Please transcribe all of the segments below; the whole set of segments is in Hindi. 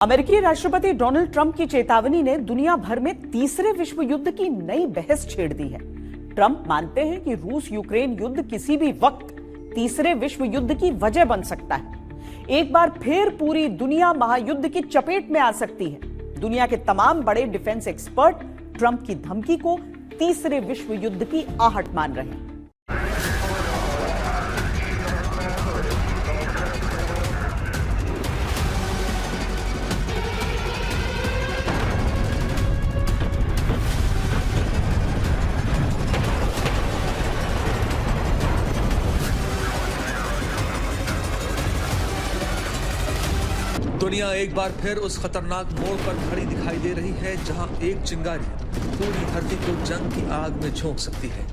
अमेरिकी राष्ट्रपति डोनाल्ड ट्रंप की चेतावनी ने दुनिया भर में तीसरे विश्व युद्ध की नई बहस छेड़ दी है। ट्रंप मानते हैं कि रूस यूक्रेन युद्ध किसी भी वक्त तीसरे विश्व युद्ध की वजह बन सकता है। एक बार फिर पूरी दुनिया महायुद्ध की चपेट में आ सकती है। दुनिया के तमाम बड़े डिफेंस एक्सपर्ट ट्रंप की धमकी को तीसरे विश्व युद्ध की आहट मान रहे हैं। दुनिया एक बार फिर उस खतरनाक मोड़ पर खड़ी दिखाई दे रही है जहां एक चिंगारी पूरी धरती को जंग की आग में झोंक सकती है।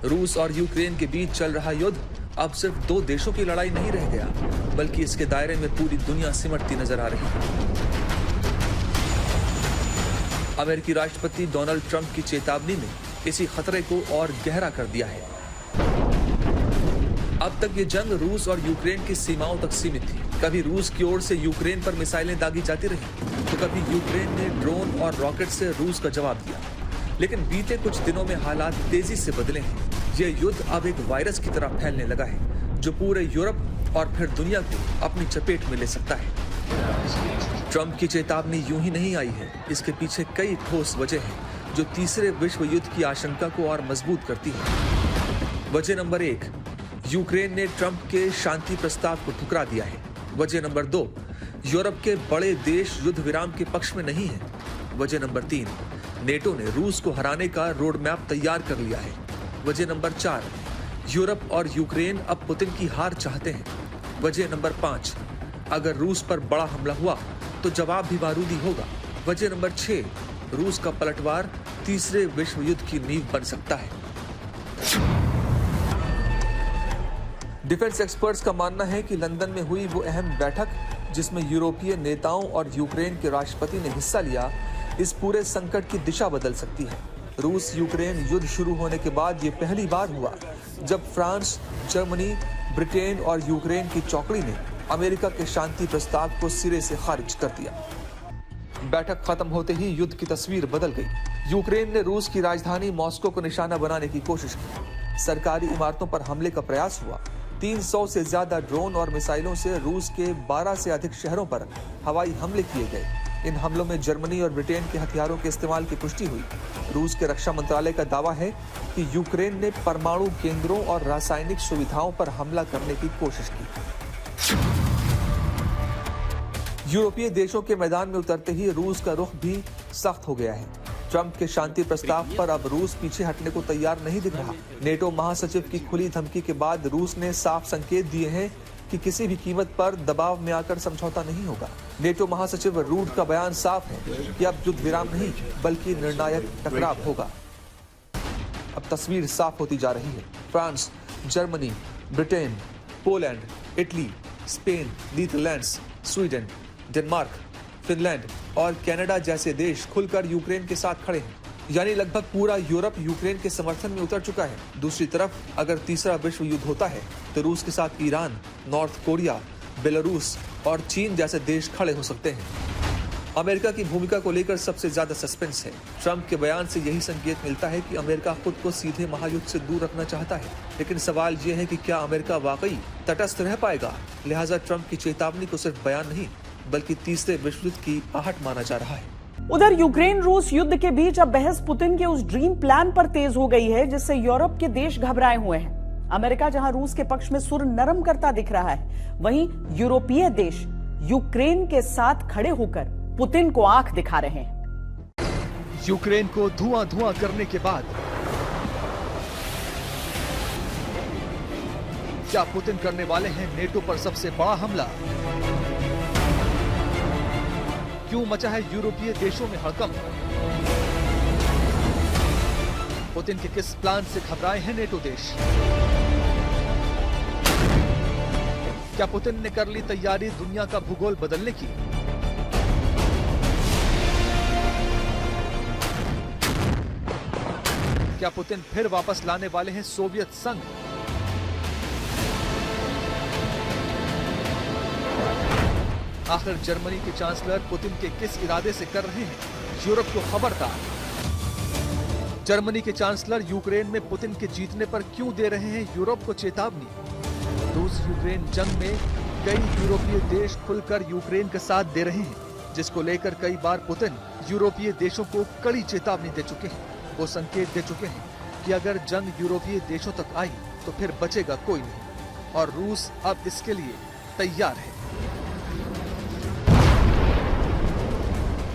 रूस और यूक्रेन के बीच चल रहा युद्ध अब सिर्फ दो देशों की लड़ाई नहीं रह गया, बल्कि इसके दायरे में पूरी दुनिया सिमटती नजर आ रही है। अमेरिकी राष्ट्रपति डोनाल्ड ट्रंप की चेतावनी ने इसी खतरे को और गहरा कर दिया है। अब तक ये जंग रूस और यूक्रेन की सीमाओं तक सीमित थी। कभी रूस की ओर से यूक्रेन पर मिसाइलें दागी जाती रही, तो कभी यूक्रेन ने ड्रोन और रॉकेट से रूस का जवाब दिया। लेकिन बीते कुछ दिनों में हालात तेजी से बदले हैं। यह युद्ध अब एक वायरस की तरह फैलने लगा है, जो पूरे यूरोप और फिर दुनिया को अपनी चपेट में ले सकता है। ट्रंप की चेतावनी यूं ही नहीं आई है, इसके पीछे कई ठोस वजह हैं, जो तीसरे विश्व युद्ध की आशंका को और मजबूत करती है। वजह नंबर 1, यूक्रेन ने ट्रंप के शांति प्रस्ताव को ठुकरा दिया है। वजह नंबर 2, यूरोप के बड़े देश युद्ध विराम के पक्ष में नहीं है। वजह नंबर 3, नेटो ने रूस को हराने का रोड मैप तैयार कर लिया है। वजह नंबर 4, यूरोप और यूक्रेन अब पुतिन की हार चाहते हैं। वजह नंबर 5, अगर रूस पर बड़ा हमला हुआ तो जवाब भी बारूदी होगा। वजह नंबर 6, रूस का पलटवार तीसरे विश्व युद्ध की नींव बन सकता है। डिफेंस एक्सपर्ट्स का मानना है कि लंदन में हुई वो अहम बैठक, जिसमें यूरोपीय नेताओं और यूक्रेन के राष्ट्रपति ने हिस्सा लिया, इस पूरे संकट की दिशा बदल सकती है। रूस यूक्रेन युद्ध शुरू होने के बाद ये पहली बार हुआ जब फ्रांस, जर्मनी, ब्रिटेन और यूक्रेन की चौकड़ी ने अमेरिका के शांति प्रस्ताव को सिरे से खारिज कर दिया। बैठक खत्म होते ही युद्ध की तस्वीर बदल गई। यूक्रेन ने रूस की राजधानी मॉस्को को निशाना बनाने की कोशिश की। सरकारी इमारतों पर हमले का प्रयास हुआ। 300 से ज्यादा ड्रोन और मिसाइलों से रूस के 12 से अधिक शहरों पर हवाई हमले किए गए। इन हमलों में जर्मनी और ब्रिटेन के हथियारों के इस्तेमाल की पुष्टि हुई। रूस के रक्षा मंत्रालय का दावा है कि यूक्रेन ने परमाणु केंद्रों और रासायनिक सुविधाओं पर हमला करने की कोशिश की। यूरोपीय देशों के मैदान में उतरते ही रूस का रुख भी सख्त हो गया है। ट्रंप के शांति प्रस्ताव पर अब रूस पीछे हटने को तैयार नहीं दिख रहा। नेटो महासचिव की खुली धमकी के बाद रूस ने साफ संकेत दिए हैं कि किसी भी कीमत पर दबाव में आकर समझौता नहीं होगा। नेटो महासचिव रूड का बयान साफ है कि अब युद्ध विराम नहीं, बल्कि निर्णायक टकराव होगा। अब तस्वीर साफ होती जा रही है। France, Germany, Britain, Poland, Italy, Spain, Netherlands, Sweden, Denmark, Finland और कनाडा जैसे देश खुलकर यूक्रेन के साथ खड़े हैं। यानी लगभग पूरा यूरोप यूक्रेन के समर्थन में उतर चुका है। दूसरी तरफ अगर तीसरा विश्व युद्ध होता है तो रूस के साथ ईरान, नॉर्थ कोरिया, बेलारूस और चीन जैसे देश खड़े हो सकते हैं। अमेरिका की भूमिका को लेकर सबसे ज्यादा सस्पेंस है। ट्रंप के बयान से यही संकेत मिलता है कि अमेरिका खुद को सीधे महायुद्ध से दूर रखना चाहता है। लेकिन सवाल यह है कि क्या अमेरिका वाकई तटस्थ रह पाएगा। लिहाजा ट्रंप की चेतावनी को सिर्फ बयान नहीं, बल्कि तीसरे विश्व युद्ध की आहट माना जा रहा है। उधर यूक्रेन रूस युद्ध के बीच अब बहस पुतिन के उस ड्रीम प्लान पर तेज हो गई है, जिससे यूरोप के देश घबराए हुए हैं। अमेरिका जहां रूस के पक्ष में सुर नरम करता दिख रहा है, वहीं यूरोपीय देश यूक्रेन के साथ खड़े होकर पुतिन को आंख दिखा रहे हैं। यूक्रेन को धुआं धुआं करने के बाद क्या पुतिन करने वाले हैं नेटो पर सबसे बड़ा हमला? क्यों मचा है यूरोपीय देशों में हड़कंप? पुतिन के किस प्लान से घबराए हैं नेटो देश? क्या पुतिन ने कर ली तैयारी दुनिया का भूगोल बदलने की? क्या पुतिन फिर वापस लाने वाले हैं सोवियत संघ? आखिर जर्मनी के चांसलर पुतिन के किस इरादे से कर रहे हैं यूरोप को खबरदार। जर्मनी के चांसलर यूक्रेन में पुतिन के जीतने पर क्यों दे रहे हैं यूरोप को चेतावनी। रूस यूक्रेन जंग में कई यूरोपीय देश खुलकर यूक्रेन का साथ दे रहे हैं, जिसको लेकर कई बार पुतिन यूरोपीय देशों को कड़ी चेतावनी दे चुके हैं। वो संकेत दे चुके हैं कि अगर जंग यूरोपीय देशों तक आई तो फिर बचेगा कोई नहीं, और रूस अब इसके लिए तैयार है।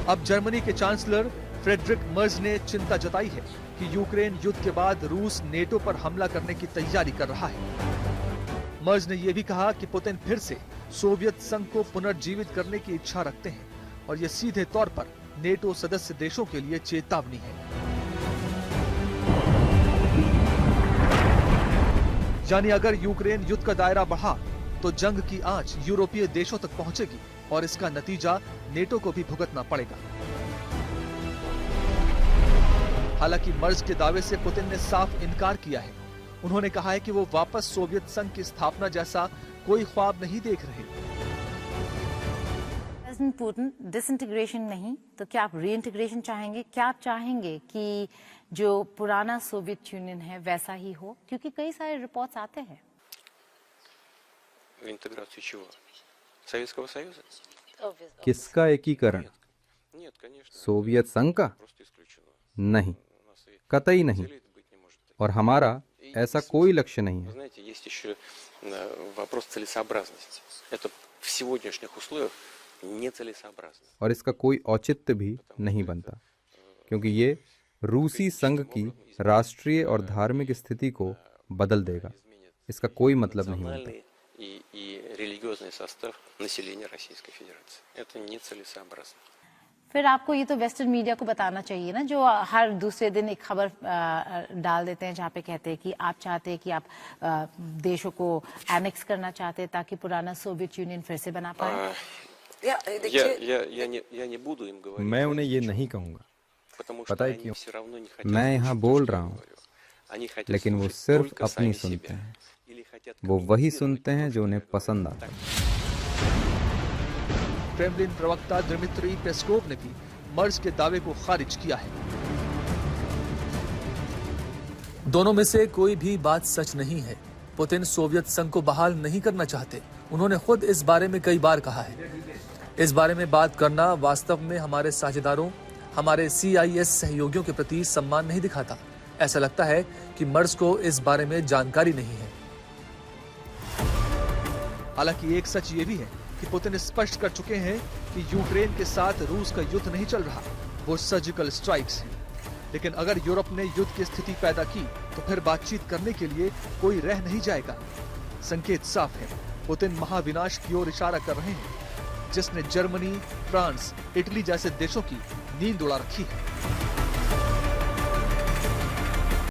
अब जर्मनी के चांसलर फ्रेडरिक मर्ज ने चिंता जताई है कि यूक्रेन युद्ध के बाद रूस नेटो पर हमला करने की तैयारी कर रहा है। मर्ज ने यह भी कहा कि पुतिन फिर से सोवियत संघ को पुनर्जीवित करने की इच्छा रखते हैं, और यह सीधे तौर पर नेटो सदस्य देशों के लिए चेतावनी है। यानी अगर यूक्रेन युद्ध का दायरा बढ़ा तो जंग की आंच यूरोपीय देशों तक पहुंचेगी, और इसका नतीजा नेटो को भी भुगतना पड़ेगा। हालांकि मर्ज के दावे से पुतिन ने साफ इनकार किया है। उन्होंने कहा है कि वो वापस सोवियत संघ की स्थापना जैसा कोई ख्वाब नहीं देख रहे। प्रेसिडेंट पुतिन डिसइंटीग्रेशन नहीं तो क्या आप रीइंटीग्रेशन चाहेंगे? क्या आप चाहेंगे कि जो पुराना सोवियत यूनियन है वैसा ही हो? क्योंकि कई सारे रिपोर्ट्स आते हैं। Интеграцию чего? Советского Союза? किसका एकीकरण? Нет, конечно. सोवियत संघ का? Просто исключено. नहीं, कतई नहीं। Целей быть не может. और हमारा ऐसा कोई लक्ष्य नहीं Вы है। знаете, есть еще вопрос целесообразности. Это в сегодняшних условиях нецелесообразно. और इसका कोई औचित्य भी नहीं बनता, क्योंकि ये रूसी संघ की राष्ट्रीय और धार्मिक स्थिति को बदल देगा। इसका कोई मतलब नहीं बनता। Национальный и религиозный состав населения Российской Федерации. Это нецелесообразно. फिर आपको ये तो वेस्टर्न मीडिया को बताना चाहिए ना, जो हर दूसरे दिन एक खबर डाल देते हैं जहाँ पे कहते हैं कि आप चाहते हैं कि आप देशों को एनेक्स करना चाहते हैं ताकि पुराना सोवियत यूनियन फिर से बना पाए। Я не буду им говорить. मैं उन्हें ये नहीं कहूँगा, Потому что पता है они क्यों? все равно не хотят. मैं यहाँ बोल रहा हूँ, Они хотят लेकिन वो слушать सिर्फ только अपनी сами सुनते себя. हैं। Или хотят वो वही सुनते हैं जो उन्हें पसंद आता है। क्रेमलिन प्रवक्ता दिमित्री पेस्कोव ने भी मर्ज के दावे को खारिज किया है। दोनों में से कोई भी बात सच नहीं है। पुतिन सोवियत संघ को बहाल नहीं करना चाहते। उन्होंने खुद इस बारे में कई बार कहा है। इस बारे में बात करना वास्तव में हमारे साझेदारों, हमारे CIS सहयोगियों के प्रति सम्मान नहीं दिखाता। ऐसा लगता है कि मर्ज को इस बारे में जानकारी नहीं है। हालांकि एक सच ये भी है कि पुतिन स्पष्ट कर चुके हैं कि यूक्रेन के साथ रूस का युद्ध नहीं चल रहा, वो सर्जिकल स्ट्राइक्स हैं। लेकिन अगर यूरोप ने युद्ध की स्थिति पैदा की तो फिर बातचीत करने के लिए कोई रह नहीं जाएगा। संकेत साफ है, पुतिन महाविनाश की ओर इशारा कर रहे हैं, जिसने जर्मनी, फ्रांस, इटली जैसे देशों की नींद उड़ा रखी है।